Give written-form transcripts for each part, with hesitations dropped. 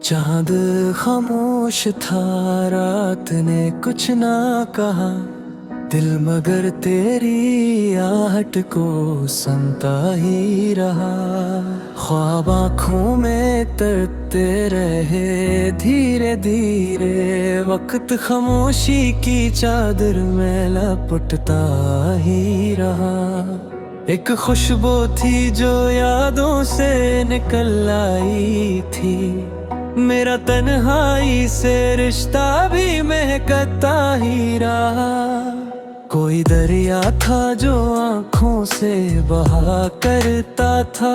चांद खामोश था, रात ने कुछ ना कहा। दिल मगर तेरी आहट को सुनता ही रहा। ख्वाब आँखों में तरते रहे धीरे धीरे। वक्त खामोशी की चादर में लपटता ही रहा। एक खुशबू थी जो यादों से निकल आई थी। मेरा तन्हाई से रिश्ता भी महकता ही रहा। कोई दरिया था जो आँखों से बहा करता था।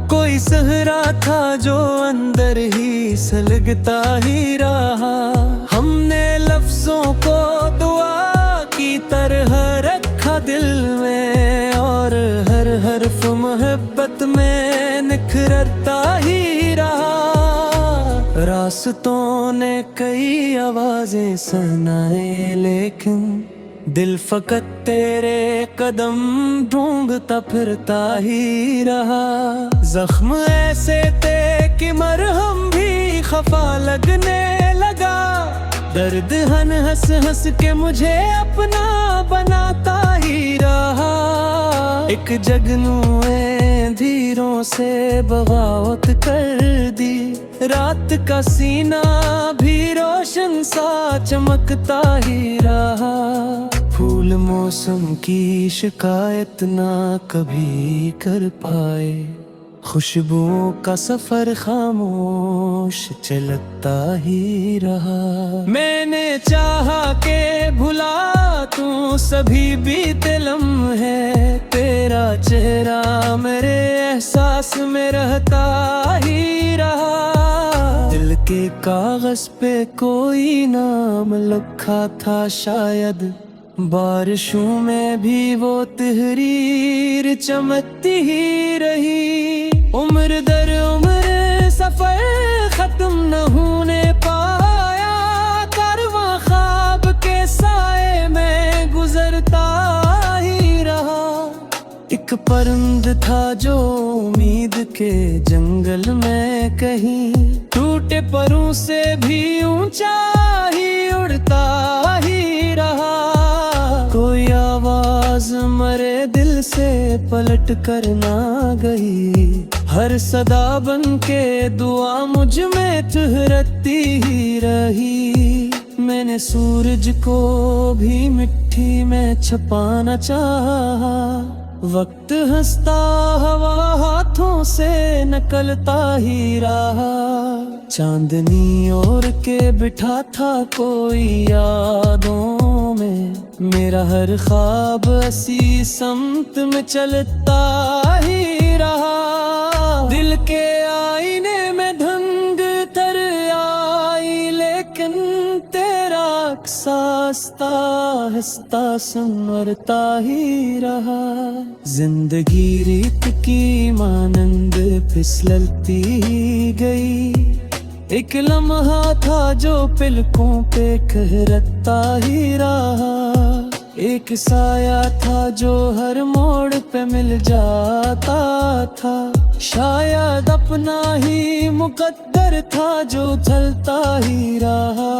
कोई सहरा था जो अंदर ही सलगता ही रहा। हमने लफ्जों को दुआ की तरह रखा दिल में, और हर हर्फ मोहब्बत में निखरता ही रहा। रास्तों ने कई आवाजें सुनाए, लेकिन दिल फकत तेरे कदम ढूंढता फिरता ही रहा। जख्म ऐसे थे कि मरहम भी खफा लगने लगा। दर्द हंस हंस के मुझे अपना बनाता ही रहा। एक जगनू धीरों से बगावत कर दी। रात का सीना भी रोशन सा चमकता ही रहा। फूल मौसम की शिकायत ना कभी कर पाए। खुशबुओं का सफर खामोश चलता ही रहा। मैंने चाहा के भुला तू सभी बीते लम्हे। तेरा चेहरा मेरे एहसास में रहता ही रहा। दिल के कागज पे कोई नाम लिखा था शायद। बारिशों में भी वो तहरीर चमकती ही रही। उम्र दर उम्र सफर खत्म न होने पाया। कारवां ख्वाब के साए में गुजरता ही रहा। एक परिंद था जो उम्मीद के जंगल में कहीं टूटे परों से भी ऊंचा ही उड़ता ही रहा। कोई आवाज मरे दिल से पलट कर ना गई। हर सदा बन के दुआ मुझ में ठहरती ही रही। मैंने सूरज को भी मिट्टी में छुपाना चाहा। वक्त हंसता हवा हाथों से निकलता ही रहा। चांदनी ओढ़ के बिठा था कोई यादों में। मेरा हर ख्वाब ऐसी समत में चलता ही रहा। दिल के आईने में धुंध तर आई, लेकिन तेरा अक्स आस्ता हंसता संवरता ही रहा। जिंदगी रीत की मानंद फिसलती ही गई। एक लम्हा था जो पलकों पे कहरता ही रहा। एक साया था जो हर मोड़ पे मिल जाता था। शायद अपना ही मुकद्दर था जो चलता ही रहा।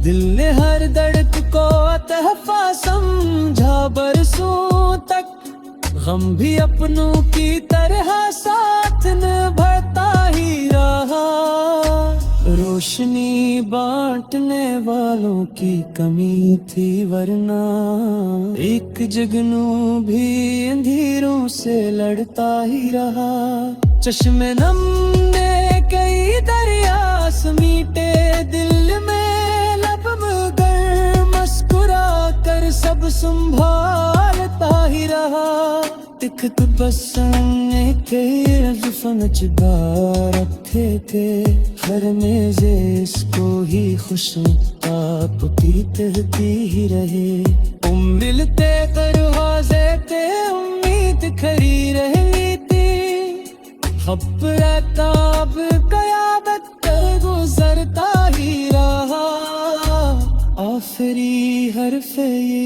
दिल ने हर दर्द को तहफा समझा बरसों तक। गम भी अपनों की तरह साथ निभाता ही रहा। रोशनी बांटने वालों की कमी थी, वरना एक जगनू भी अंधेरों से लड़ता ही रहा। चश्मे नम ने कई दरिया समीटे दिल में। लब मगर मुस्कुरा कर सब संभालता ही रहा। तिखत बसने के जुफन रखे थे। हर मेजे इसको ही खुशनुमा पीती ही रहे। मिलते दरवाजे थे उम्मीद खड़ी रहती थी। खबरताब कयामत कर गुजरता ही रहा। आखिरी हर्फ ये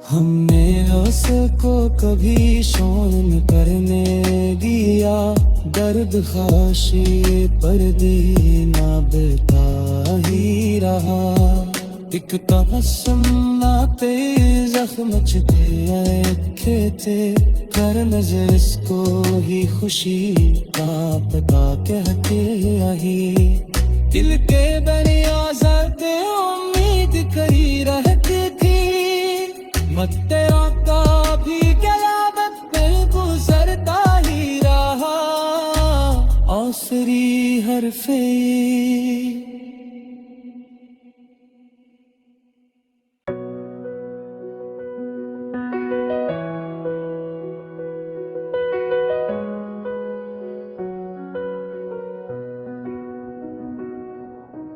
हमने उसको कभी शोर न करने दिया, दर्द खाशी पर्दे ना बता ही रहा। एक तबस्सुम लाते जख्म छुपे अच्छे थे, कर नजर इसको ही खुशी का पता कहते आही। दिल के बनियाज़ाते उम्मीद करी रहती थी, मत तेरा का भी क़यामत पे गुजरता ही रहा। आखिरी हरफ़े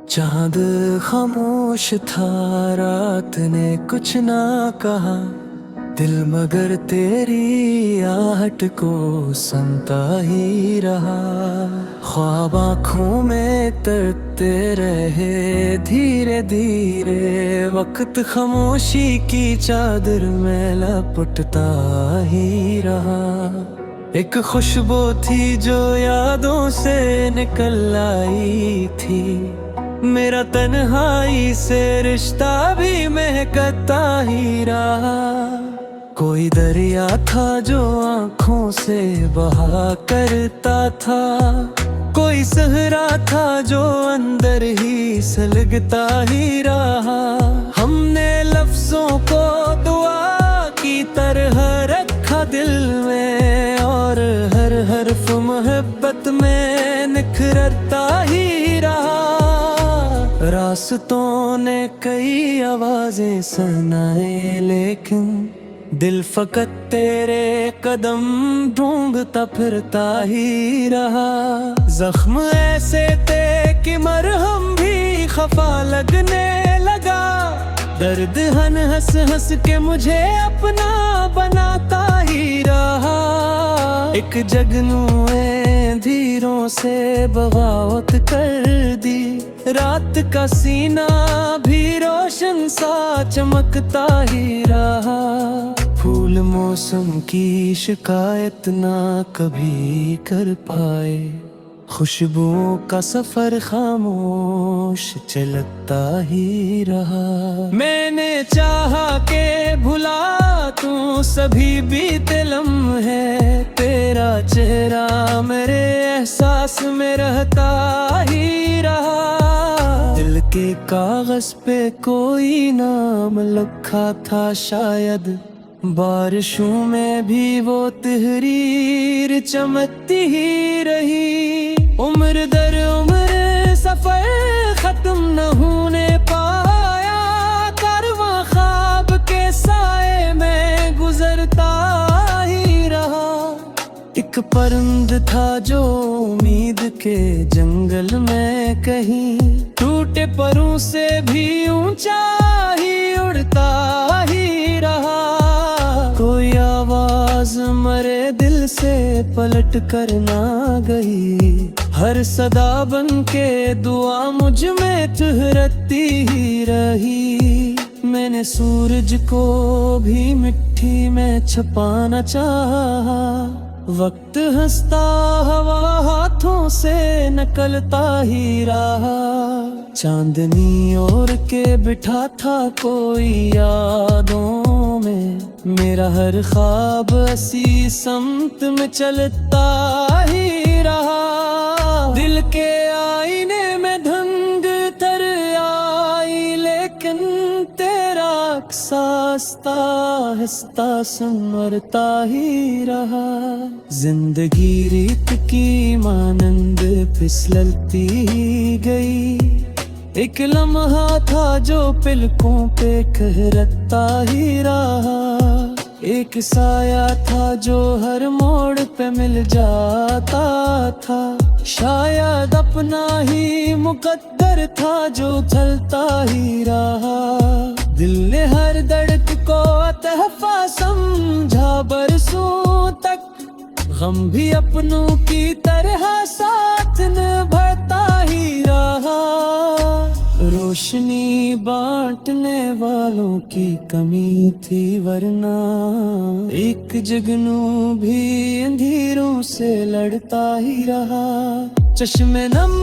चाँद खामोश था, रात ने कुछ ना कहा, दिल मगर तेरी आहट को सुनता ही रहा। ख्वाब आँखों में तरते रहे धीरे धीरे, वक्त खामोशी की चादर में लपटता ही रहा। एक खुशबू थी जो यादों से निकल आई थी, मेरा तन्हाई से रिश्ता भी महकता ही रहा। कोई दरिया था जो आँखों से बहा करता था, कोई सहरा था जो अंदर ही सलगता ही रहा। हमने लफ्जों को दुआ की तरह रखा दिल में, और हर हर्फ मोहब्बत में निखरता ही रहा। रास्तों ने कई आवाजें सुनाए, लेकिन दिल फकत तेरे कदम ढूंढता फिरता ही रहा। जख्म ऐसे थे कि मरहम भी खफा लगने लगा, दर्द हंस हंस के मुझे अपना बनाता ही रहा। एक जगनू धीरों से बगावत कर दी, रात का सीना भी रोशन सा चमकता ही रहा। फूल मौसम की शिकायत ना कभी कर पाए, खुशबुओं का सफर खामोश चलता ही रहा। मैंने चाहा के भुला तू सभी बीते लम्हे, तेरा चेहरा मेरे एहसास में रहता ही रहा। दिल के कागज पे कोई नाम लिखा था शायद, बारिशों में भी वो तहरीर चमकती ही रही। उम्र दर उम्र सफर खत्म न होने पाया, कारवां ख्वाब के साए में गुजरता ही रहा। एक परिंद था जो उम्मीद के जंगल में कहीं, टूटे परों से भी ऊंचा ही उड़ता ही रहा। कोई आवाज मरे दिल से पलट कर ना गई, हर सदा बन के दुआ मुझ में ठहरती ही रही। मैंने सूरज को भी मिट्टी में छुपाना चाहा, वक्त हंसता हवा हाथों से निकलता ही रहा। चांदनी ओढ़ के बिठा था कोई यादों में, मेरा हर ख्वाब ऐसी समत में चलता ही रहा। दिल के आईने में धुंध तर आई, लेकिन तेरा अक्स आहिस्ता आहिस्ता संवरता ही रहा। जिंदगी रीत की मानंद फिसलती ही गई, एक लम्हा था जो पलकों पे कहरता ही रहा। एक साया था जो हर मोड़ पे मिल जाता था, शायद अपना ही मुकद्दर था जो चलता ही रहा। दिल ने हर दर्द को तहफा समझा बरसों तक, गम भी अपनों की तरह साथ निभाता ही रहा। रोशनी बांटने वालों की कमी थी, वरना एक जुगनू भी अंधेरों से लड़ता ही रहा। चश्मे नम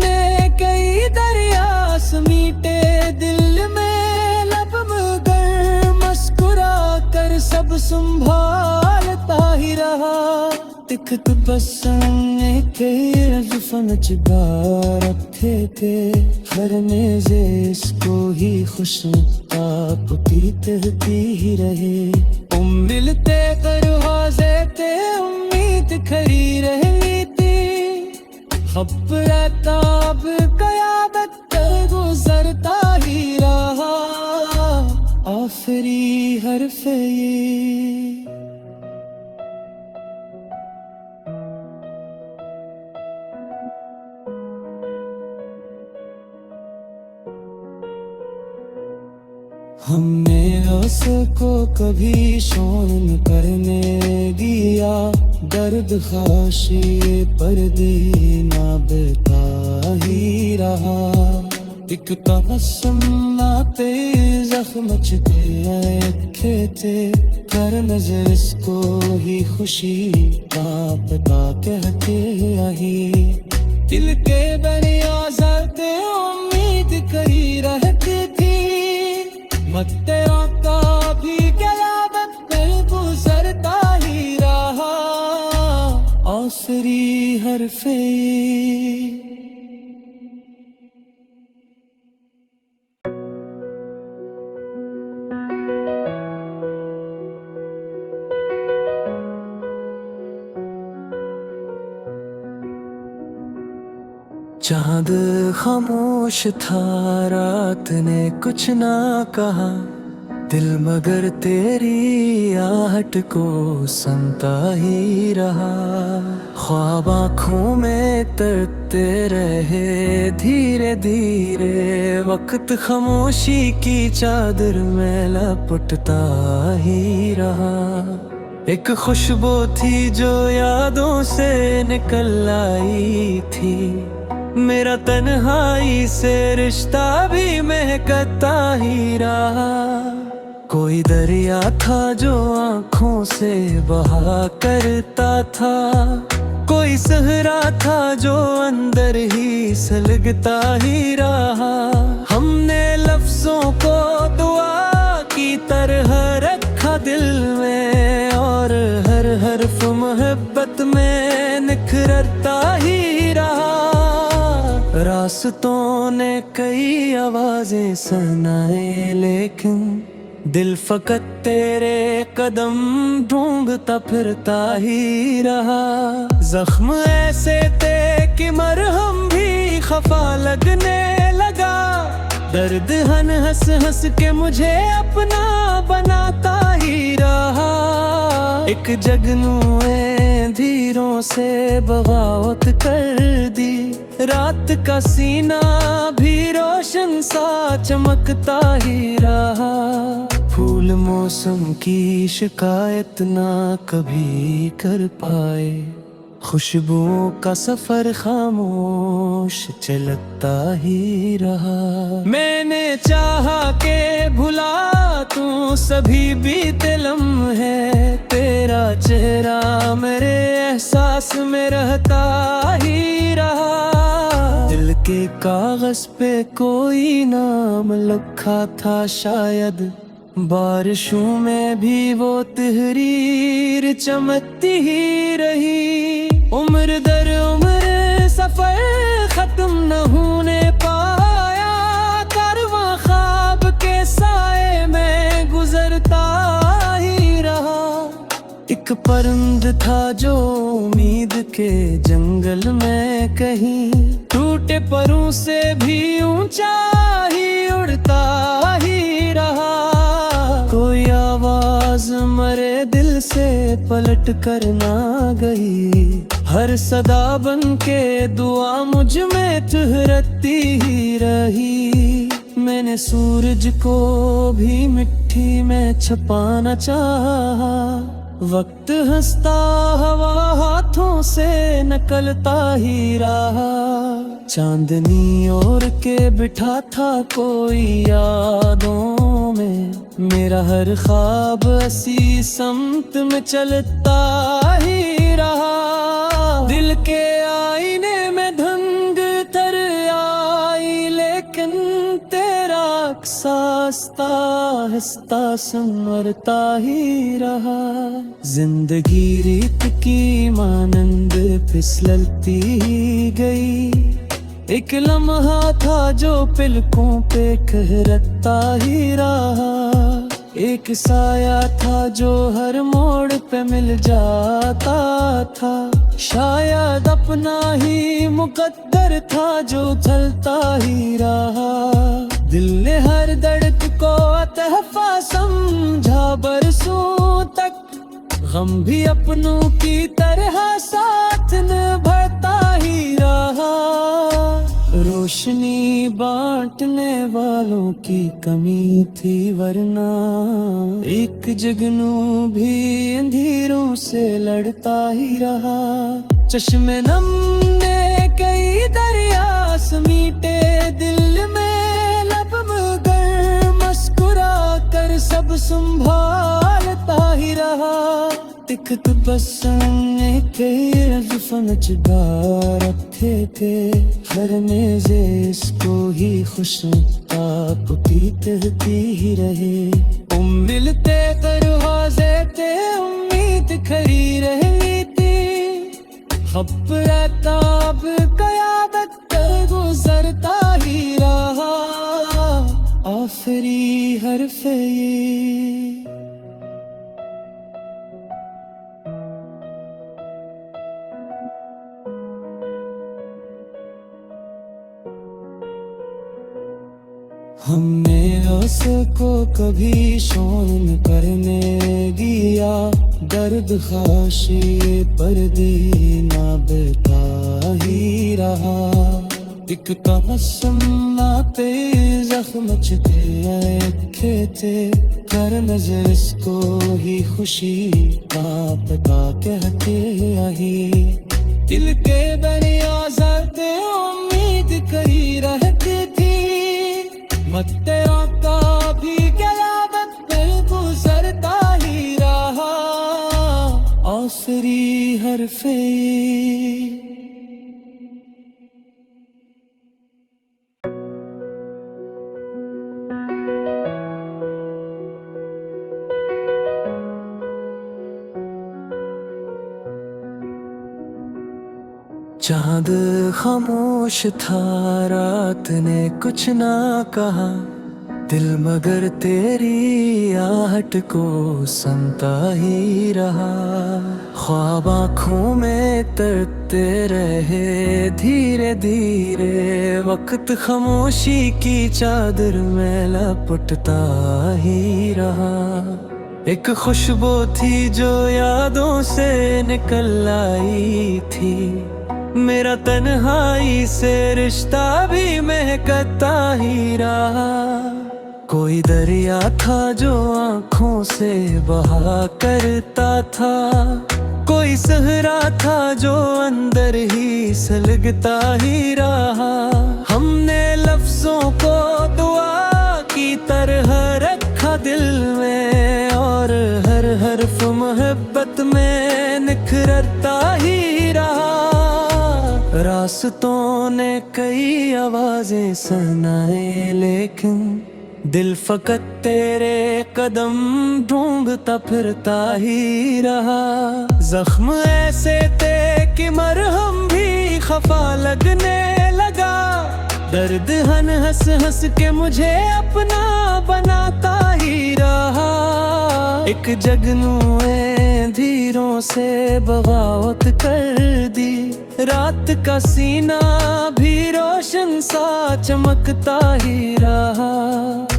ने कई दरिया समीटे, दिल में लब मगर मुस्कुरा कर सब संभालता ही रहा। तिखत बसने के जुफन चिबा रखे थे, हर नेज़े इसको ही खुशनुमा पीते ही रहे। मिलते दरवाजे थे, उम्मीद खड़ी रहती थी, खबरताब कयामत तक गुजरता ही रहा। आखिरी हर्फ ये हमने उसको कभी शोर न करने दिया, दर्द खाशी पर्दे ना बता ही रहा। एक तबस्सुम लाते जख्म छुपे रखे थे, कर नजर इसको ही खुशी का पता कहते आई। दिल के बनियाज़ते उम्मीद करी रहती थी, मत तेरा का भी कयामत पर गुजरता ही रहा। आखिरी हर्फ़े चाँद खामोश था, रात ने कुछ ना कहा, दिल मगर तेरी आहट को सुनता ही रहा। ख्वाब आँखों में तरते रहे धीरे धीरे, वक्त खामोशी की चादर में लपटता ही रहा। एक खुशबू थी जो यादों से निकल आई थी, मेरा तन्हाई से रिश्ता भी महकता ही रहा। कोई दरिया था जो आँखों से बहा करता था, कोई सहरा था जो अंदर ही सलगता ही रहा। हमने लफ्जों को दुआ की तरह रखा दिल में, और हर हर्फ मोहब्बत में निखरता ही रहा। रास्तों ने कई आवाजें सुनाए, लेकिन दिल फकत तेरे कदम ढूंढता फिरता ही रहा। जख्म ऐसे थे कि मरहम भी खफा लगने लगा, दर्द हंस हंस के मुझे अपना बनाता ही रहा। एक जगनू धीरों से बगावत कर दी, रात का सीना भी रोशन सा चमकता ही रहा। फूल मौसम की शिकायत ना कभी कर पाए, खुशबुओं का सफर खामोश चलता ही रहा। मैंने चाहा के भुला तू सभी बीते लम्हे, तेरा चेहरा मेरे एहसास में रहता ही रहा। दिल के कागज पे कोई नाम लिखा था शायद, बारिशों में भी वो तहरीर चमकती ही रही। उम्र दर उम्र सफर खत्म न होने पाया, कारवां ख्वाब के साए में गुजरता ही रहा। एक परिंद था जो उम्मीद के जंगल में कहीं, टूटे परों से भी ऊंचा ही उड़ता ही रहा। कोई आवाज मरे दिल से पलट कर ना गई, हर सदा बन के दुआ मुझ में ठहरती ही रही। मैंने सूरज को भी मिट्टी में छुपाना चाहा, वक्त हंसता हवा हाथों से निकलता ही रहा। चांदनी ओढ़ के बिठा था कोई यादों में, मेरा हर ख्वाब ऐसी समत में चलता ही रहा। दिल के आईने में धुंध तर आई, लेकिन तेरा अक्स आहिस्ता आहिस्ता संवरता ही रहा। जिंदगी रीत की मानंद फिसलती ही गई, एक लम्हा था जो पलकों पे कहरता ही रहा। एक साया था जो हर मोड़ पे मिल जाता था, शायद अपना ही मुकद्दर था जो चलता ही रहा। दिल ने हर दर्द को तहफा समझा बरसों तक, गम भी अपनों की तरह साथ निभाता ही रहा। रोशनी बांटने वालों की कमी थी, वरना एक जुगनू भी अंधेरों से लड़ता ही रहा। चश्मे नम ने कई दरिया समीटे दिल में, लब मगर मुस्कुरा कर सब संभालता ही रहा। तिखत बसने के जुफन रखे थे, हर मेजे इसको ही खुश आप पीती ही रहे। मिलते दरवाजे थे उम्मीद खड़ी रही थी, खब रहता अब कयामत कर गुजरता ही रहा। आखिरी हर्फ ये हमने उसको कभी शोन करने दिया, दर्द खाशी पर्दे ना बता ही रहा। एक तबस्सुम लाते जख्म चुके थे, कर नजर इसको ही खुशी का पता कहते आई। दिल के दरिया ज़र्दे उम्मीद करी रहती थी, मत तेरा का भी कयामत पर गुजरता ही रहा। आखिरी हर्फ़े चाँद खामोश था, रात ने कुछ ना कहा, दिल मगर तेरी आहट को सुनता ही रहा। ख्वाब आँखों में तरते रहे धीरे धीरे, वक्त खामोशी की चादर में लपटता ही रहा। एक खुशबू थी जो यादों से निकल आई थी, मेरा तन्हाई से रिश्ता भी महकता ही रहा। कोई दरिया था जो आँखों से बहा करता था, कोई सहरा था जो अंदर ही सलगता ही रहा। हमने लफ्जों को दुआ की तरह रखा दिल में, और हर हर्फ मोहब्बत में निखरता ही रहा। रास्तों ने कई आवाजें सुनाए, लेकिन दिल फकत तेरे कदम ढूंढता फिरता ही रहा। जख्म ऐसे थे कि मरहम भी खफा लगने लगा, दर्द हंस हंस के मुझे अपना बनाता ही रहा। एक जगनू धीरों से बगावत कर दी, रात का सीना भी रोशन सा चमकता ही रहा।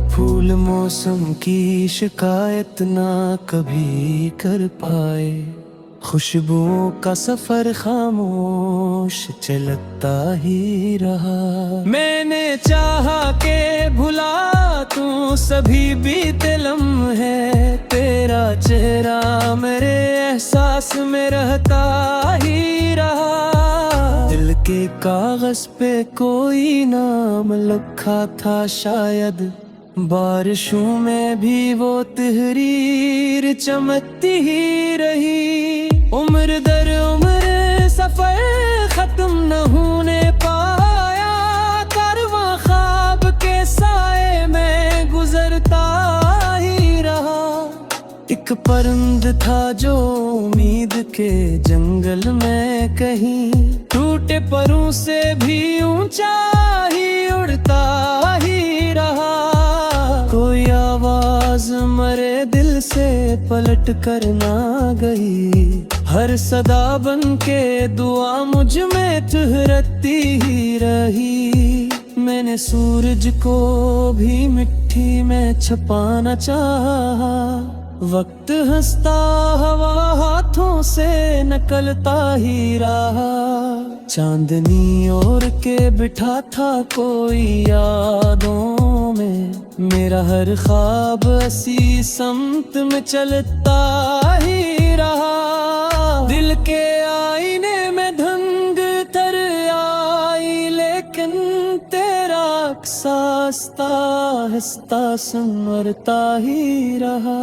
फूल मौसम की शिकायत ना कभी कर पाए, खुशबुओं का सफर खामोश चलता ही रहा। मैंने चाहा के भुला तू सभी बीते लम्हे, तेरा चेहरा मेरे एहसास में रहता ही रहा। दिल के कागज पे कोई नाम लिखा था शायद, बारिशों में भी वो तहरीर चमकती ही रही। उम्र दर उम्र सफर खत्म न होने पाया, कारवां ख्वाब के साए में गुजरता ही रहा। एक परिंद था जो उम्मीद के जंगल में कहीं, टूटे परों से भी ऊंचा ही उड़ता ही रहा। कोई आवाज मरे दिल से पलट कर ना गई, हर सदा बन के दुआ मुझ में ठहरती ही रही। मैंने सूरज को भी मिट्टी में छुपाना चाहा, वक्त हंसता हवा हाथों से निकलता ही रहा। चांदनी ओढ़ के बिठा था कोई यादों में, मेरा हर ख्वाब ऐसी समत में चलता ही रहा। दिल के आईने में धंग तर आई, लेकिन तेरा अक्स हंसता हंसता संवरता ही रहा।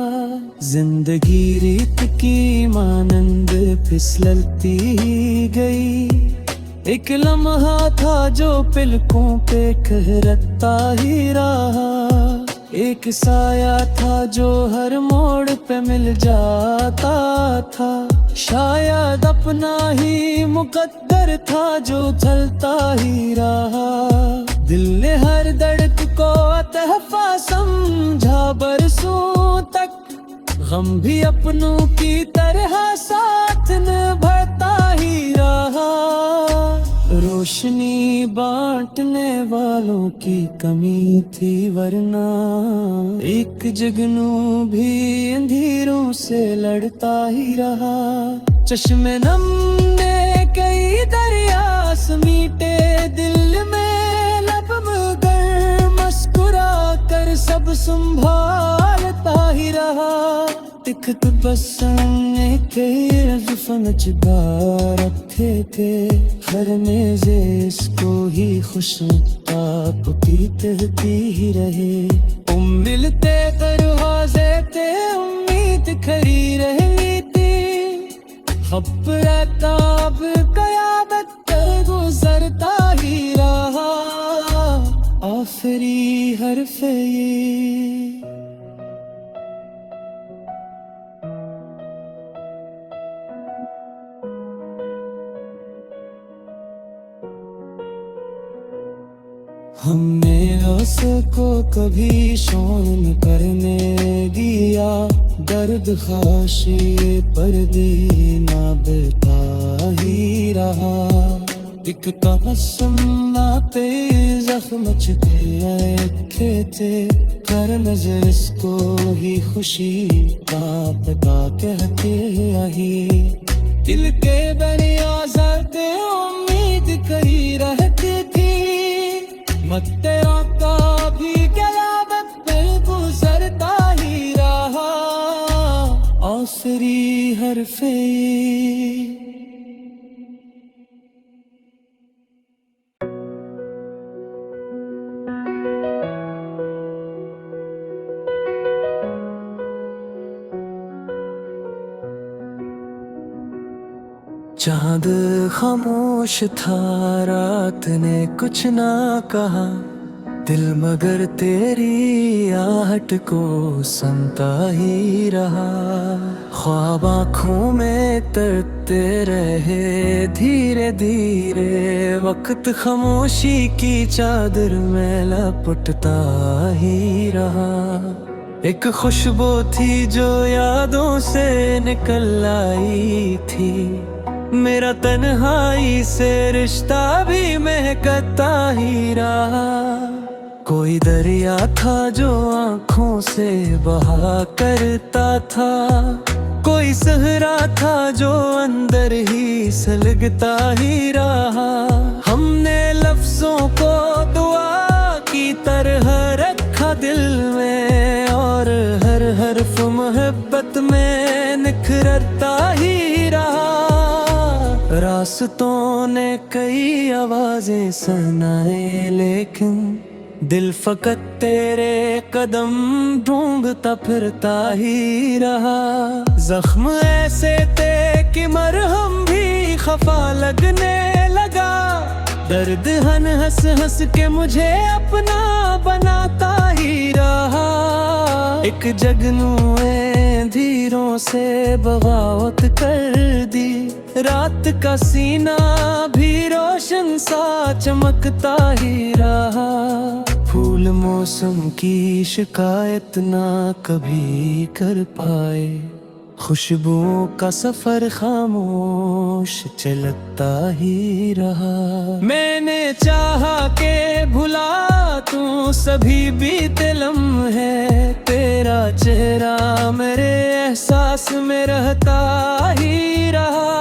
जिंदगी रीत की मानंद फिसलती ही गई, एक लम्हा था जो पलकों पे कहरता ही रहा। एक साया था जो हर मोड़ पे मिल जाता था, शायद अपना ही मुकद्दर था जो चलता ही रहा। दिल ने हर धड़क को तहफा समझा बरसों तक, गम भी अपनों की तरह साथ निभाता ही रहा। रोशनी बांटने वालों की कमी थी वरना, एक जुगनू भी अंधेरों से लड़ता ही रहा। चश्मे नम ने कई दरिया समीटे दिल में, लब मगर मुस्कुरा कर सब संभालता ही रहा। तिखत बसने के जुफन चुका रखे थे, हर मेजे इसको ही खुशनुमा पीते ही रहे। मिलते दरवाजे थे उम्मीद खड़ी रहती थी, खब रहता अब कयामत तक गुजरता ही रहा। आखिरी हर्फ ये हमने उसको कभी शोन करने दिया, दर्द खाशी पर्दे ना बेता ही रहा। एक तबस्सुम पे जख्म छुपे रखे थे, कर नजर इसको ही खुशी का पता कहते आई। दिल के बनियाज़ाते उम्मीद कही रहती थी, मत तेरा का भी कयामत पर गुजरता ही रहा। आखिरी हर्फ चांद खामोश था, रात ने कुछ ना कहा, दिल मगर तेरी आहट को सुनता ही रहा। ख्वाब आँखों में तरते रहे धीरे धीरे, वक्त खामोशी की चादर में लपटता ही रहा। एक खुशबू थी जो यादों से निकल आई थी, मेरा तन्हाई से रिश्ता भी महकता ही रहा। कोई दरिया था जो आँखों से बहा करता था, कोई सहरा था जो अंदर ही सलगता ही रहा। हमने लफ्जों को दुआ की तरह रखा दिल में, और हर हर्फ मोहब्बत में निखरता ही रहा। रास्तों ने कई आवाजें सुनाए, लेकिन दिल फकत तेरे कदम ढूंढता फिरता ही रहा। जख्म ऐसे थे कि मरहम भी खफा लगने लगा। दर्द हंस हंस के मुझे अपना बनाता ही रहा। एक जगनूए धीरों से बगावत कर दी। रात का सीना भी रोशन सा चमकता ही रहा। फूल मौसम की शिकायत ना कभी कर पाए। खुशबुओं का सफर खामोश चलता ही रहा। मैंने चाहा के भुला तू सभी बीते लम्हे। तेरा चेहरा मेरे एहसास में रहता ही रहा।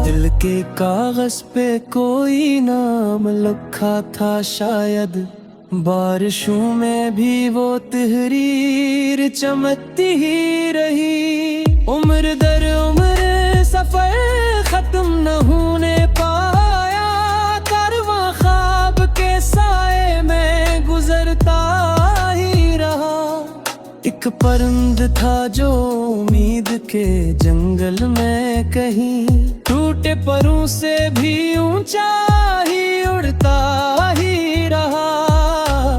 दिल के कागज पे कोई नाम लिखा था शायद। बारिशों में भी वो तहरीर चमकती ही रही। उम्र दर उम्र सफर खत्म न होने पाया। कारवां ख्वाब के साए में गुजरता ही रहा। एक परिंद था जो उम्मीद के जंगल में कहीं टूटे परों से भी ऊंचा ही उड़ता ही रहा।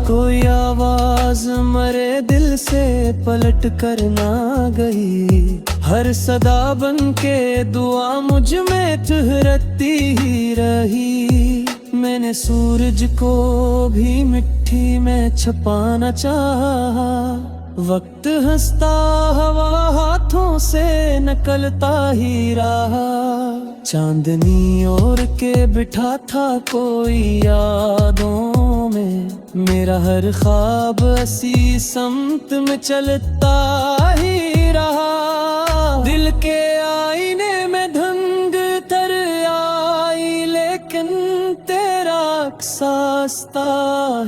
कोई आवाज मरे दिल से पलट कर ना गई। हर सदा बन के दुआ मुझ में ठहरती ही रही। मैंने सूरज को भी मिट्टी में छुपाना चाहा। वक्त हंसता हवा हाथों से निकलता ही रहा। चांदनी ओढ़ के बिठा था कोई यादों में। मेरा हर ख्वाब ऐसी समत में चलता ही रहा। दिल के आईने में धुंध तर आई, लेकिन तेरा अक्स हंसता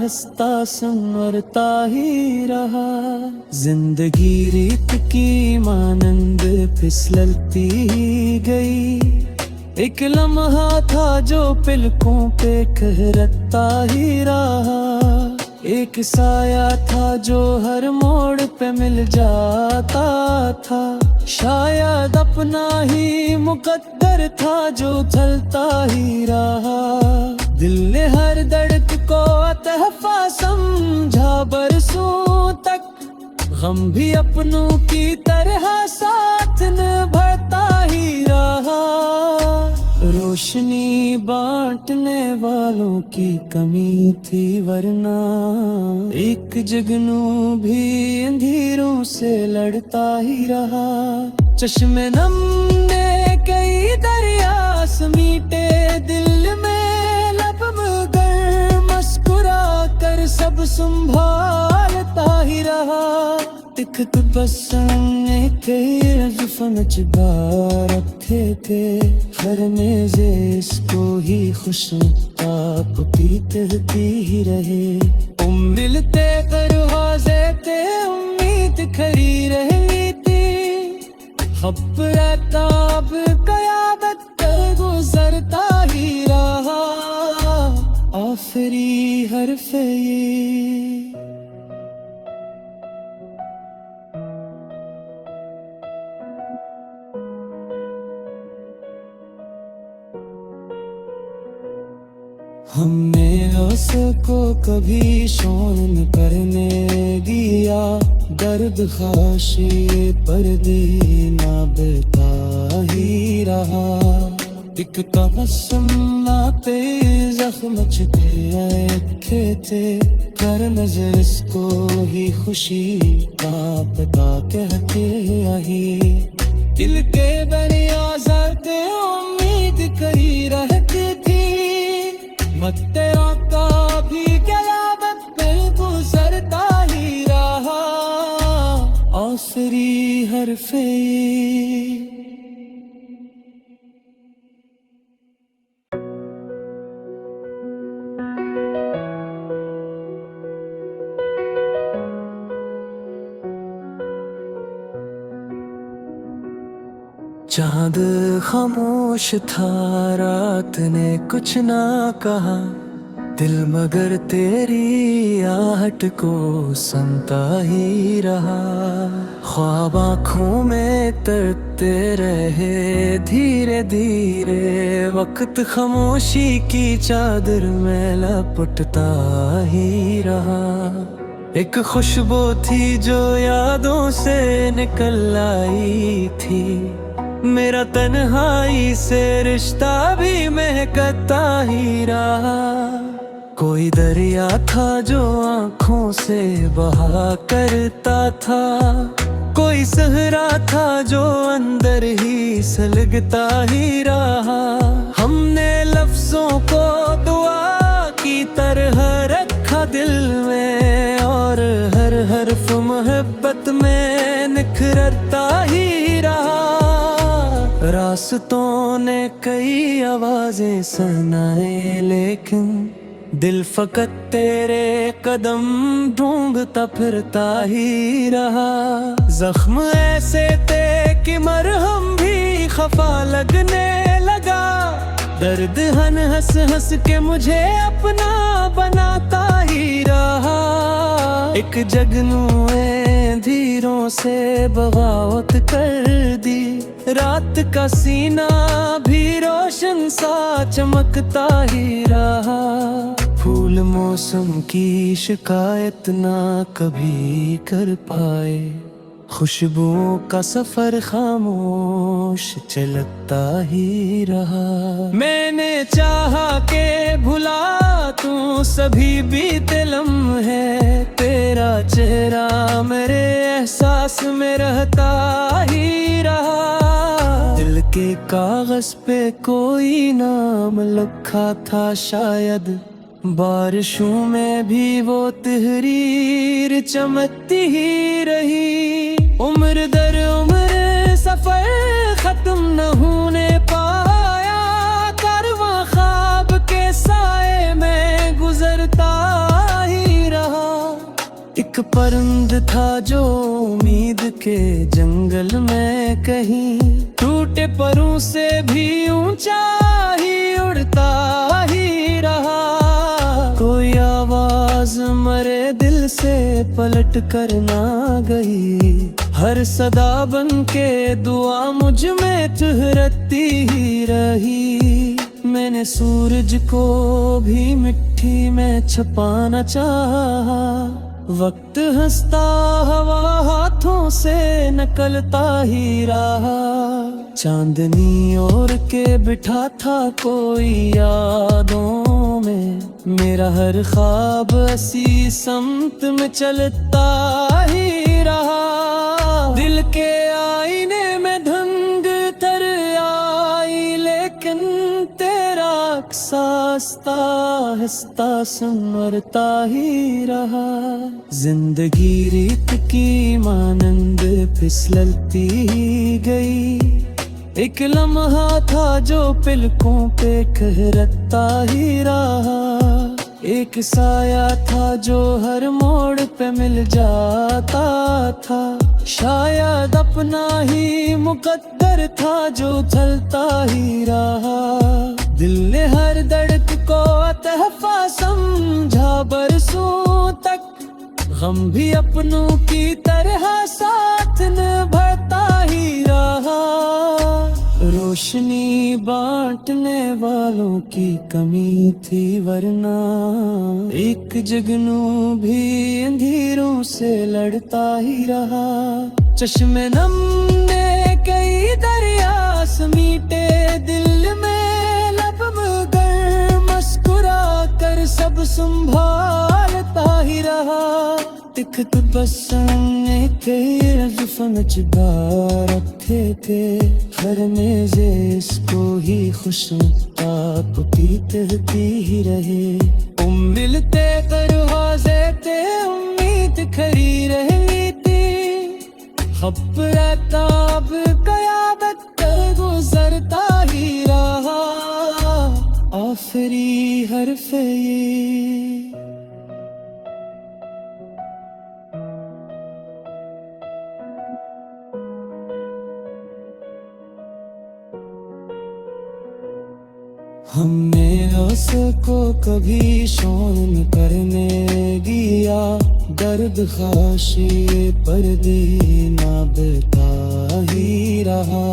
हंसता संवरता ही रहा। जिंदगी रीत की मानंद फिसलती गई। एक लम्हा था जो पलकों पे कहरता ही रहा। एक साया था जो हर मोड़ पे मिल जाता था। शायद अपना ही मुकद्दर था जो चलता ही रहा। दिल ने हर धड़क को तहफा समझा बरसों तक। गम भी अपनों की तरह साथ निभाता ही रहा। रोशनी बांटने वालों की कमी थी, वरना एक जुगनू भी अंधेरों से लड़ता ही रहा। चश्मे नम ने कई दरिया समीटे दिल में। लब मगर मुस्कुरा कर सब संभालता ही रहा। तिख बसने के जुफन चिबा रखे थे। हर मेजे इसको ही खुश आप पीते ही रहे। मिलते दरवाजे थे उम्मीद खड़ी रही थी। खब रहता अब कयामत कर गुजरता ही रहा। आखिरी हरफ ये हमने उसको कभी शोन करने दिया। दर्द खाशी पर्दे ना बता ही रहा। एक तबस्सुम लाते जख्म छुपे रखे थे। कर नजर इसको ही खुशी का पता कहते आई। दिल के दरिया ते उम्मीद करी रहती थी। मत तेरा का भी कयामत पर गुजरता ही रहा। आखिरी हरफ चांद खामोश था, रात ने कुछ ना कहा, दिल मगर तेरी आहट को सुनता ही रहा। ख्वाब आँखों में तरते रहे धीरे धीरे, वक्त खामोशी की चादर में लपटता ही रहा। एक खुशबू थी जो यादों से निकल आई थी, मेरा तन्हाई से रिश्ता भी महकता ही रहा। कोई दरिया था जो आँखों से बहा करता था, कोई सहरा था जो अंदर ही सलगता ही रहा। हमने लफ्जों को दुआ की तरह रखा दिल में, और हर हर्फ मोहब्बत में निखरता ही रहा। रास्तों ने कई आवाजें सुनाए, लेकिन दिल फकत तेरे कदम ढूंढता फिरता ही रहा। जख्म ऐसे थे कि मरहम भी खफा लगने लगा, दर्द हंस हंस के मुझे अपना बनाता ही रहा। एक जगनूए धीरों से बगावत कर दी, रात का सीना भी रोशन सा चमकता ही रहा। फूल मौसम की शिकायत ना कभी कर पाए, खुशबुओं का सफर खामोश चलता ही रहा। मैंने चाहा के भुला तू सभी बीते लम्हे, तेरा चेहरा मेरे एहसास में रहता ही रहा। दिल के कागज पे कोई नाम लिखा था शायद, बारिशों में भी वो तहरीर चमकती ही रही। उम्र दर उम्र सफर खत्म न होने पाया, कारवां ख्वाब के साए में गुजरता ही रहा। एक परिंद था जो उम्मीद के जंगल में कहीं, टूटे परों से भी ऊंचा ही उड़ता ही रहा। कोई आवाज मरे दिल से पलट कर ना गई, हर सदा बन के दुआ मुझ में ठहरती ही रही। मैंने सूरज को भी मिट्टी में छुपाना चाहा, वक्त हंसता हवा हाथों से निकलता ही रहा। चांदनी ओढ़ के बिठा था कोई यादों में, मेरा हर ख्वाब ऐसी समत में चलता ही रहा। दिल के आईने में धुंध तर आई, लेकिन तेरा अक्स आहिस्ता आहिस्ता संवरता ही रहा। जिंदगी रीत की मानंद फिसलती ही गई, एक लम्हा था जो पलकों पे कहरता ही रहा। एक साया था जो हर मोड़ पे मिल जाता था, शायद अपना ही मुकद्दर था जो चलता ही रहा। दिल ने हर धड़क को तहफा समझा बरसों तक, गम भी अपनों की तरह साथ निभाता ही रहा। रोशनी बांटने वालों की कमी थी, वरना एक जुगनू भी अंधेरों से लड़ता ही रहा। चश्मे नम ने कई दरिया समीटे दिल में, लब मगर मुस्कुरा कर सब संभालता ही रहा। दिखत बसने के जुफन चिबार रखे थे, हर मेजे इसको ही खुशनुमा पीते ही रहे। मिलते दरवाजे थे उम्मीद खड़ी रहती थी, खब रहताब कयादत कर गुजरता ही रहा। आखिरी हर्फ ये हमने उसको कभी शौन करने दिया, दर्द खाशी पर देना बता ही रहा।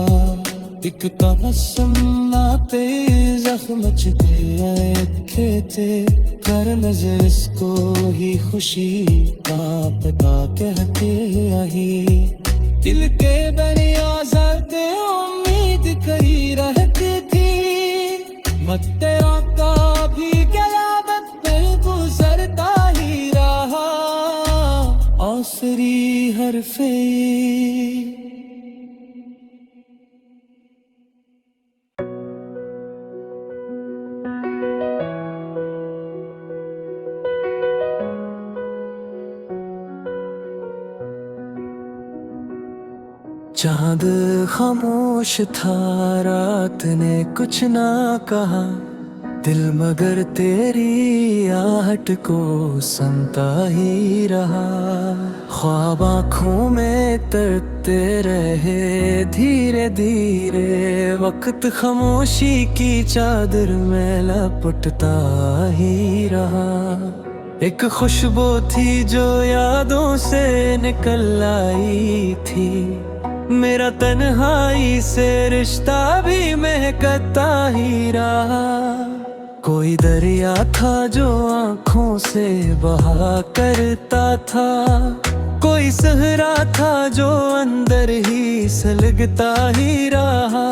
एक तबस्सुम नाते जख्म छुपे थे, कर नजर इसको ही खुशी का पता कहते आही। दिल के दरिया ज़रते उम्मीद कही रहती थी, मत तेरा का भी क़यामत पे गुजरता ही रहा। आखिरी हरफ़े चाँद खामोश था, रात ने कुछ ना कहा, दिल मगर तेरी आहट को सुनता ही रहा। ख्वाब आँखों में तरते रहे धीरे धीरे, वक्त खामोशी की चादर में लपटता ही रहा। एक खुशबू थी जो यादों से निकल आई थी, मेरा तन्हाई से रिश्ता भी महकता ही रहा। कोई दरिया था जो आँखों से बहा करता था, कोई सहरा था जो अंदर ही सलगता ही रहा।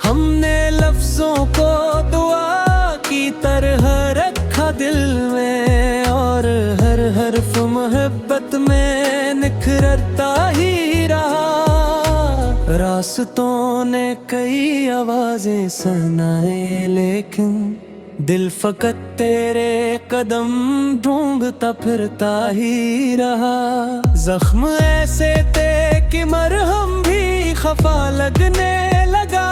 हमने लफ्जों को दुआ की तरह रखा दिल में, और हर हर्फ मोहब्बत में निखरता ही रहा। रास्तों ने कई आवाजें सुनाए, लेकिन दिल फकत तेरे कदम ढूंढता फिरता ही रहा। जख्म ऐसे थे कि मरहम भी खफा लगने लगा,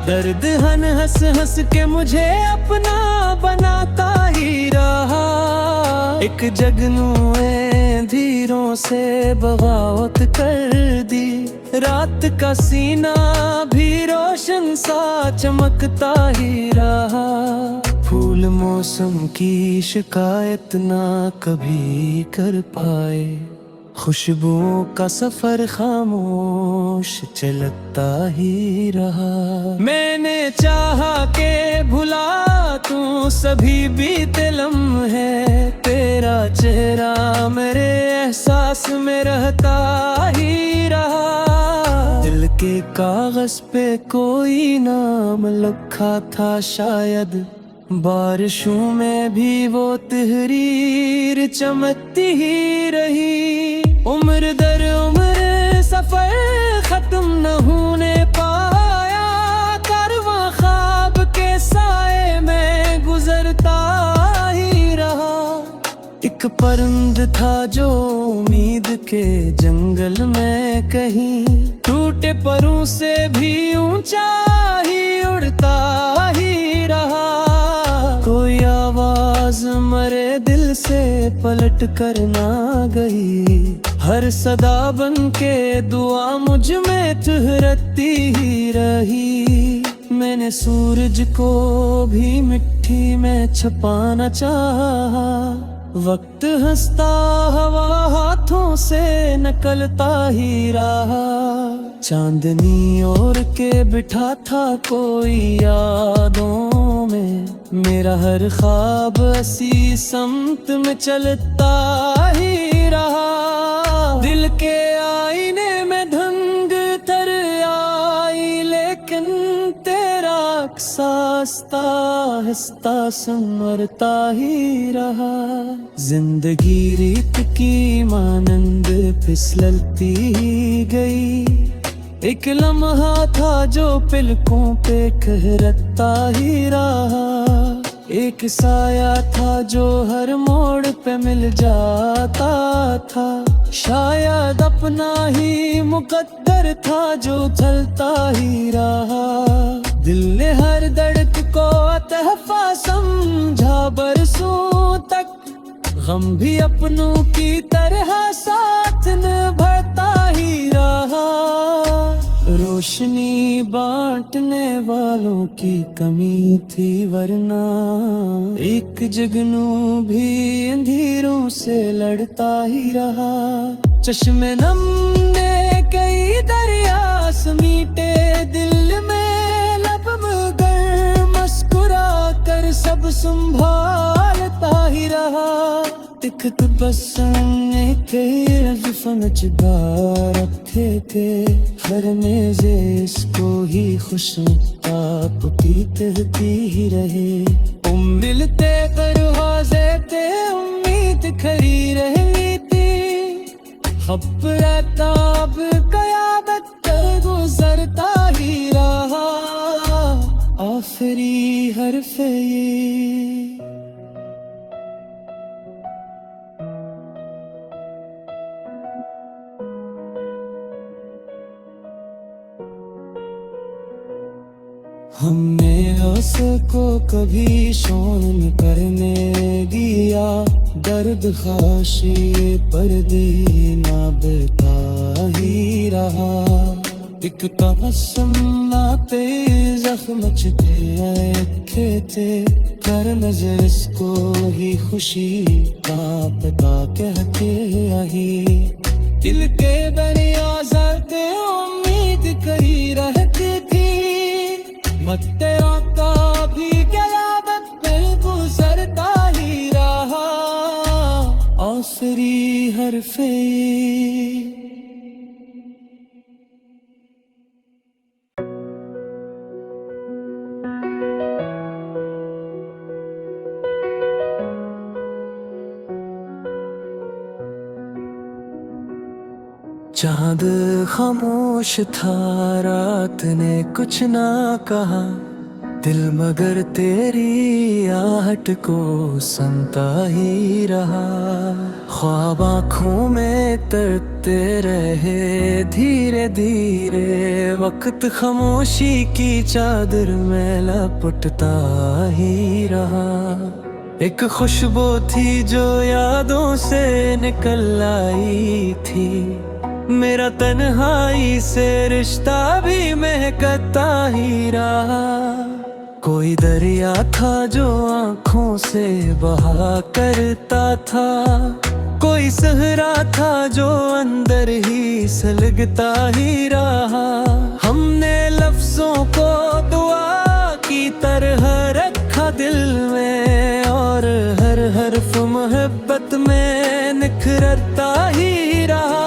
दर्द हंस हंस के मुझे अपना बनाता ही रहा। एक जगनू धीरों से बगावत कर दी, रात का सीना भी रोशन सा चमकता ही रहा। फूल मौसम की शिकायत ना कभी कर पाए, खुशबुओं का सफर खामोश चलता ही रहा। मैंने चाहा के भुला तू सभी बीते लम्हे, तेरा चेहरा मेरे एहसास में रहता ही रहा। दिल के कागज पे कोई नाम लिखा था शायद, बारिशों में भी वो तहरीर चमकती ही रही। उम्र दर उम्र सफर खत्म न होने पाया, कारवां ख्वाब के साए में गुजरता ही रहा। एक परिंद था जो उम्मीद के जंगल में कहीं, टूटे परों से भी ऊंचा ही उड़ता ही रहा। कोई आवाज मरे दिल से पलट कर ना गई, हर सदा बन के दुआ मुझ में ठहरती ही रही। मैंने सूरज को भी मिट्टी में छुपाना चाहा, वक्त हंसता हवा हाथों से निकलता ही रहा। चांदनी ओढ़ के बिठा था कोई यादों में, मेरा हर ख्वाब ऐसी समत में चलता ही रहा। दिल के आईने में धुंध तर आई, लेकिन तेरा अक्स आहिस्ता आहिस्ता संवरता ही रहा। जिंदगी रीत की मानंद फिसलती गई, एक लम्हा था जो पलकों पे कहरता ही रहा। एक साया था जो हर मोड़ पे मिल जाता था, शायद अपना ही मुकद्दर था जो चलता ही रहा। दिल ने हर धड़क को तहफा समझा बरसों तक, गम भी अपनों की तरह साथ निभाता ही रहा। रोज रोशनी बांटने वालों की कमी थी, वरना एक जुगनू भी अंधेरों से लड़ता ही रहा। चश्मे नम ने कई दरिया समीटे, दिल में लब मगर मुस्कुरा कर सब संभालता ही रहा। दिखत बसने के जुफनचगा रखे थे, हर मेजे इसको ही खुशनुमा पीती ही रहे। मिलते दरवाजे थे उम्मीद खड़ी रहनी थी, खप रहताब कयामत कर गुजरता ही रहा। आखिरी हर्फ ये हमने उसको कभी शोन करने दिया, दर्द खाशी पर्दे ना बता ही रहा। एक तबस्सुम नाते जख्म चिते थे, कर नजर इसको ही खुशी का पता कहते आई। दिल के दरिया ज़रते उम्मीद कही रहती थी, मत आता भी क़यामत पे गुजरता ही रहा। आखिरी हर्फ़े चाँद खामोश था, रात ने कुछ ना कहा, दिल मगर तेरी आहट को सुनता ही रहा। ख्वाब आँखों में तरते रहे धीरे धीरे, वक्त खामोशी की चादर में लपटता ही रहा। एक खुशबू थी जो यादों से निकल आई थी, मेरा तन्हाई से रिश्ता भी महकता ही रहा। कोई दरिया था जो आँखों से बहा करता था, कोई सहरा था जो अंदर ही सलगता ही रहा। हमने लफ्जों को दुआ की तरह रखा दिल में, और हर हर्फ मोहब्बत में निखरता ही रहा।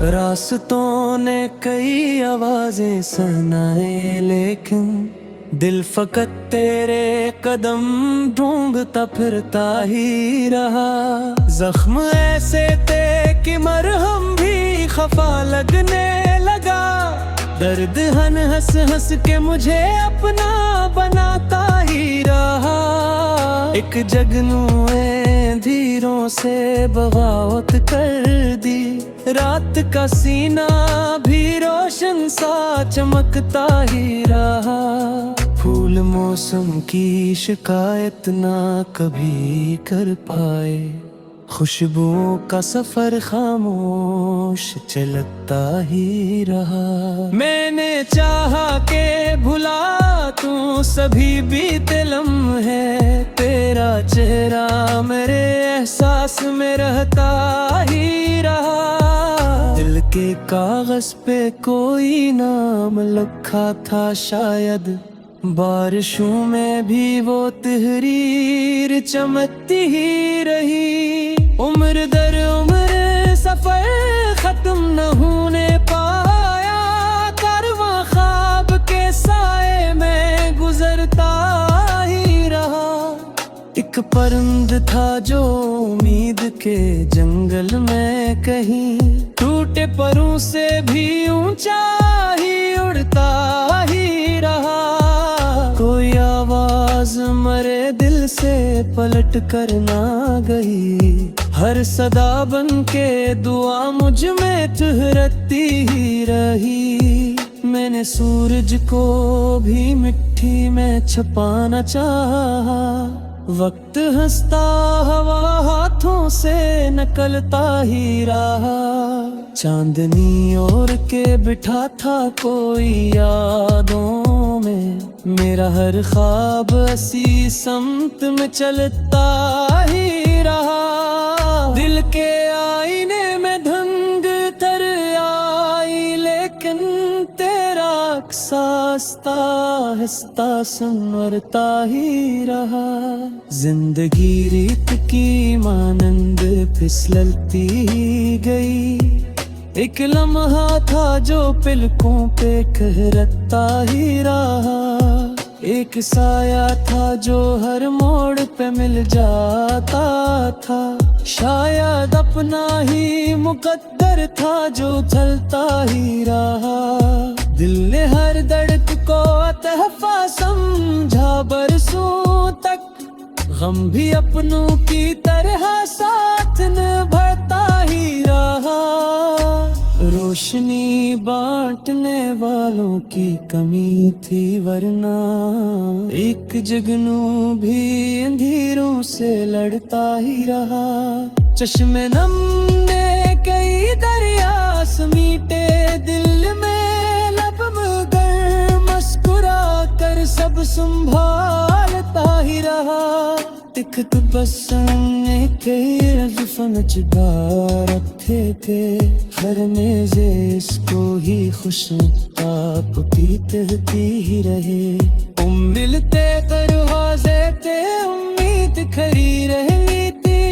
रास्तों ने कई आवाजें सुनाए, लेकिन दिल फकत तेरे कदम ढूंढता फिरता ही रहा। जख्म ऐसे थे कि मरहम भी खफा लगने लगा, दर्द हंस हंस के मुझे अपना बनाता ही रहा। एक जगनू धीरों से बगावत कर दी, रात का सीना भी रोशन सा चमकता ही रहा। फूल मौसम की शिकायत ना कभी कर पाए, खुशबुओं का सफर खामोश चलता ही रहा। मैंने चाहा के भुला तू सभी बीते लम्हे, तेरा चेहरा मेरे एहसास में रहता ही रहा। दिल के कागज पे कोई नाम लिखा था शायद, बारिशों में भी वो तहरीर चमकती ही रही। उम्र दर उम्र सफर खत्म न होने पाया, कारवां ख्वाब के साए में गुजरता ही रहा। एक परिंद था जो उम्मीद के जंगल में कहीं, टूटे परों से भी ऊंचा ही उड़ता ही रहा। कोई आवाज मरे दिल से पलट कर ना गई, हर सदा बन के दुआ मुझ में ठहरती ही रही। मैंने सूरज को भी मिट्टी में छुपाना चाहा, वक्त हंसता हवा हाथों से निकलता ही रहा। चांदनी ओढ़ के बिठा था कोई यादों में, मेरा हर ख्वाब ऐसी समत में चलता ही रहा। दिल के आईने में धुंध तर आई, लेकिन तेरा अक्स आहिस्ता आहिस्ता संवरता ही रहा। जिंदगी रीत की मानंद फिसलती गई, एक लम्हा था जो पलकों पे कहरता ही रहा। एक साया था जो हर मोड़ पे मिल जाता था, शायद अपना ही मुकद्दर था जो चलता ही रहा। दिल ने हर दर्द को तहफा समझा बरसों तक, गम भी अपनों की तरह साथ निभाता ही रहा। रोशनी बांटने वालों की कमी थी, वरना एक जुगनू भी अंधेरों से लड़ता ही रहा। चश्मे नम ने कई दरिया समीटे दिल में, लब मगर मुस्कुरा कर सब संभालता ही रहा। तिखत बसने के अज़फ़न चिढ़ा रखे थे, हर मेज़े इसको ही खुशनुमा पीती ही रहे। मिलते दरवाज़े थे उम्मीद खड़ी रहती थी,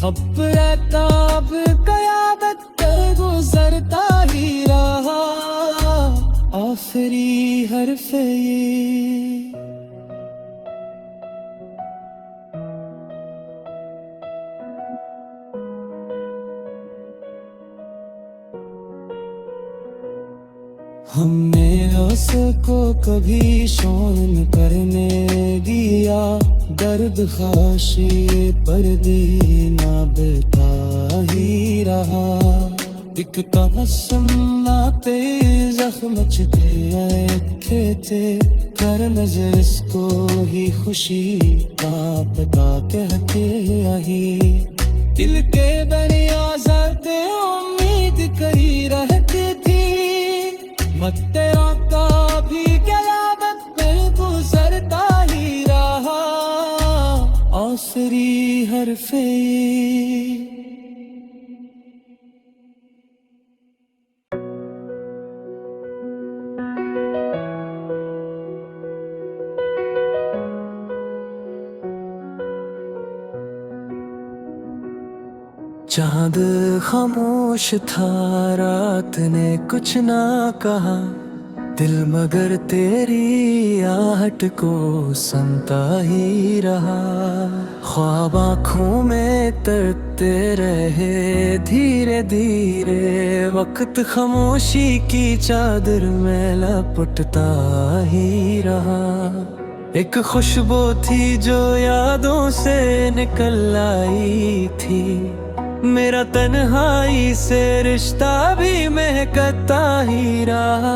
खब रहताब क़यादत कर गुज़रता ही रहा। आखिरी हर्फ़ ये हमने उसको कभी शौन करने दिया, दर्द खाशी पर देना बेता ही रहा। एक कसमनाते जख्म चिते थे, कर नजर इसको ही खुशी का पता कहते आई। दिल के दरिया ज़रते उम्मीद करी रहती थी, मत तेरा का भी क़यामत में गुज़रता ही रहा। आखिरी हर्फ़ चाँद खामोश था, रात ने कुछ ना कहा, दिल मगर तेरी आहट को सुनता ही रहा। ख्वाब आँखों में तरते रहे धीरे धीरे, वक्त खामोशी की चादर में लपटता ही रहा। एक खुशबू थी जो यादों से निकल आई थी, मेरा तन्हाई से रिश्ता भी महकता ही रहा।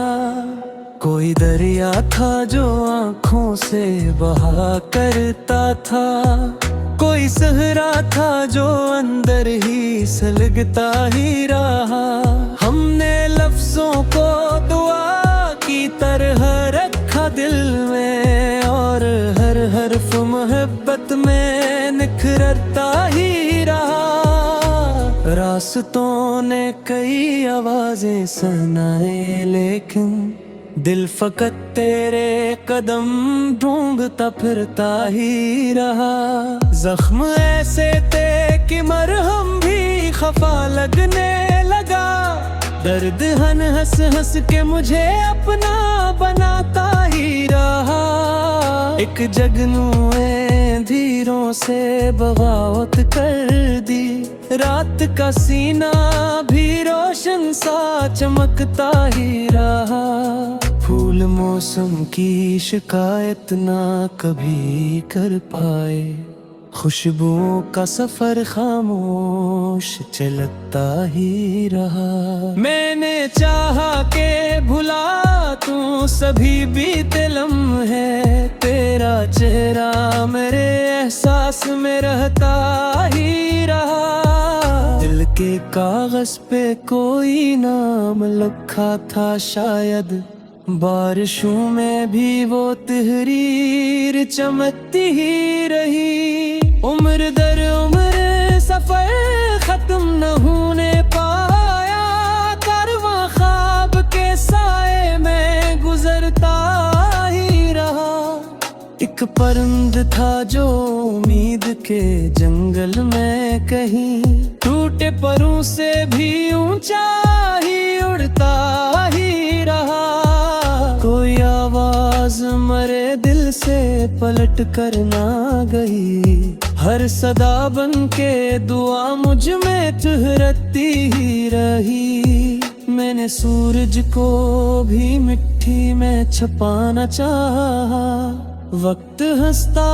कोई दरिया था जो आँखों से बहा करता था, कोई सहरा था जो अंदर ही सलगता ही रहा। हमने लफ्जों को दुआ की तरह रखा दिल में, और हर हर्फ मोहब्बत में निखरता ही रहा। रास्तों ने कई आवाजें सुनाए, लेकिन दिल फकत तेरे कदम ढूंढता फिरता ही रहा। जख्म ऐसे थे कि मरहम भी खफा लगने लगा, दर्द हंस हंस के मुझे अपना बनाता ही रहा। एक जगनू धीरों से बगावत कर दी, रात का सीना भी रोशन सा चमकता ही रहा। फूल मौसम की शिकायत ना कभी कर पाए, खुशबुओं का सफर खामोश चलता ही रहा। मैंने चाहा के भुला तू सभी बीते लम्हे, तेरा चेहरा मेरे एहसास में रहता ही रहा। दिल के कागज पे कोई नाम लिखा था शायद, बारिशों में भी वो तहरीर चमकती ही रही। उम्र दर उम्र सफर खत्म न होने पाया, कारवां ख्वाब के साए में गुजरता ही रहा। एक परिंद था जो उम्मीद के जंगल में कहीं, टूटे परों से भी ऊंचा ही उड़ता ही रहा। कोई आवाज मरे दिल से पलट कर ना गई, हर सदा बन के दुआ मुझ में ठहरती ही रही। मैंने सूरज को भी मिट्टी में छुपाना चाहा, वक्त हंसता